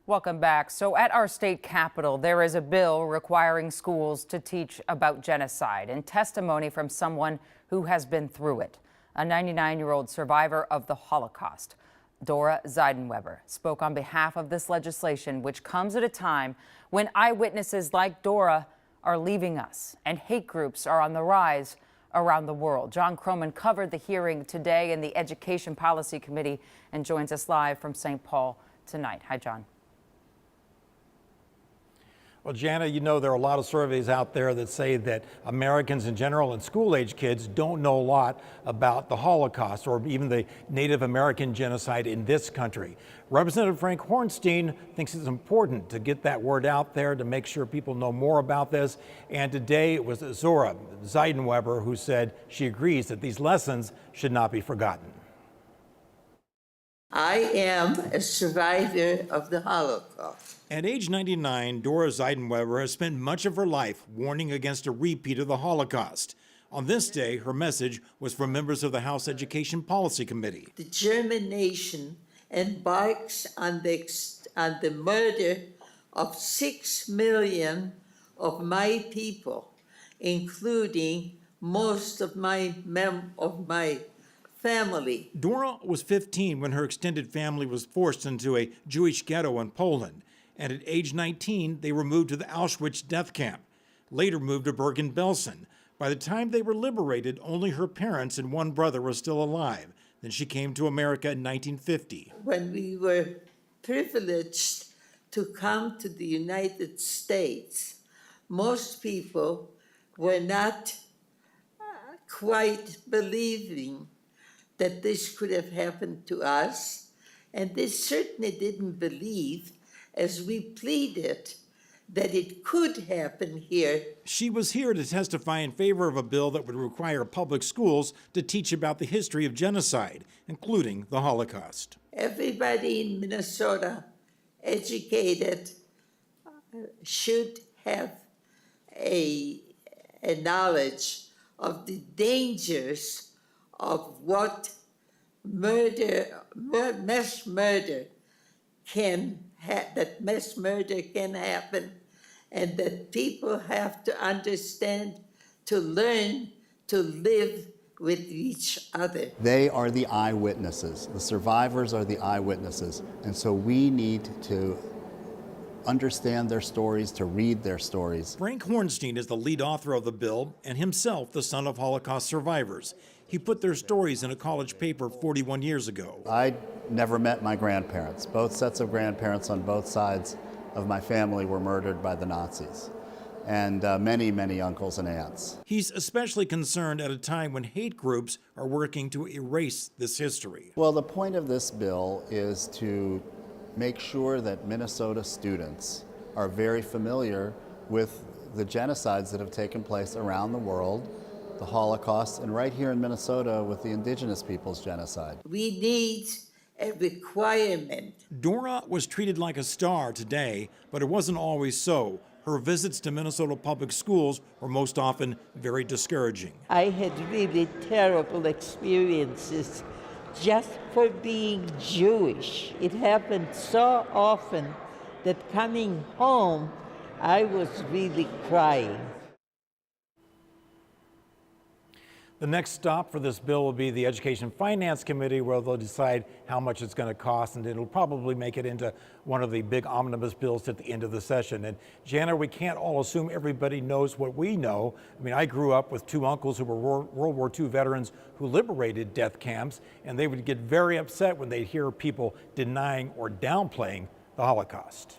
Welcome back. So at our state capitol, there is a bill requiring schools to teach about genocide and testimony from someone who has been through it. A 99-year-old survivor of the Holocaust, Dora Zeidenweber, spoke on behalf of this legislation, which comes at a time when eyewitnesses like Dora are leaving us and hate groups are on the rise around the world. John Croman covered the hearing today in the Education Policy Committee and joins us live from St. Paul tonight. Hi, John. Well, Jana, you know, there are a lot of surveys out there that say that Americans in general and school-age kids don't know a lot about the Holocaust or even the Native American genocide in this country. Representative Frank Hornstein thinks it's important to get that word out there to make sure people know more about this. And today it was Dora Zeidenweber who said she agrees that these lessons should not be forgotten. I am a survivor of the Holocaust. At age 99, Dora Zeidenweber has spent much of her life warning against a repeat of the Holocaust. On this day, her message was for members of the House Education Policy Committee. The German nation embarks on the murder of 6 million of my people, including most of my family. Dora was 15 when her extended family was forced into a Jewish ghetto in Poland. And at age 19, they were moved to the Auschwitz death camp, later moved to Bergen-Belsen. By the time they were liberated, only her parents and one brother were still alive. Then she came to America in 1950. When we were privileged to come to the United States, most people were not quite believing that this could have happened to us, and they certainly didn't believe, as we pleaded, that it could happen here. She was here to testify in favor of a bill that would require public schools to teach about the history of genocide, including the Holocaust. Everybody in Minnesota educated should have a knowledge of the dangers of what mass murder can happen, and that people have to understand, to learn to live with each other. They are the eyewitnesses. The survivors are the eyewitnesses. And so we need to understand their stories, to read their stories. Frank Hornstein is the lead author of the bill and himself the son of Holocaust survivors. He put their stories in a college paper 41 years ago. I never met my grandparents. Both sets of grandparents on both sides of my family were murdered by the Nazis, and many, many uncles and aunts. He's especially concerned at a time when hate groups are working to erase this history. Well, the point of this bill is to make sure that Minnesota students are very familiar with the genocides that have taken place around the world, the Holocaust, and right here in Minnesota with the indigenous peoples genocide. We need a requirement. Dora was treated like a star today, but it wasn't always so. Her visits to Minnesota public schools were most often very discouraging. I had really terrible experiences just for being Jewish. It happened so often that coming home, I was really crying. The next stop for this bill will be the Education Finance Committee, where they'll decide how much it's going to cost, and it'll probably make it into one of the big omnibus bills at the end of the session. And Jana, we can't all assume everybody knows what we know. I mean, I grew up with two uncles who were World War II veterans who liberated death camps, and they would get very upset when they'd hear people denying or downplaying the Holocaust.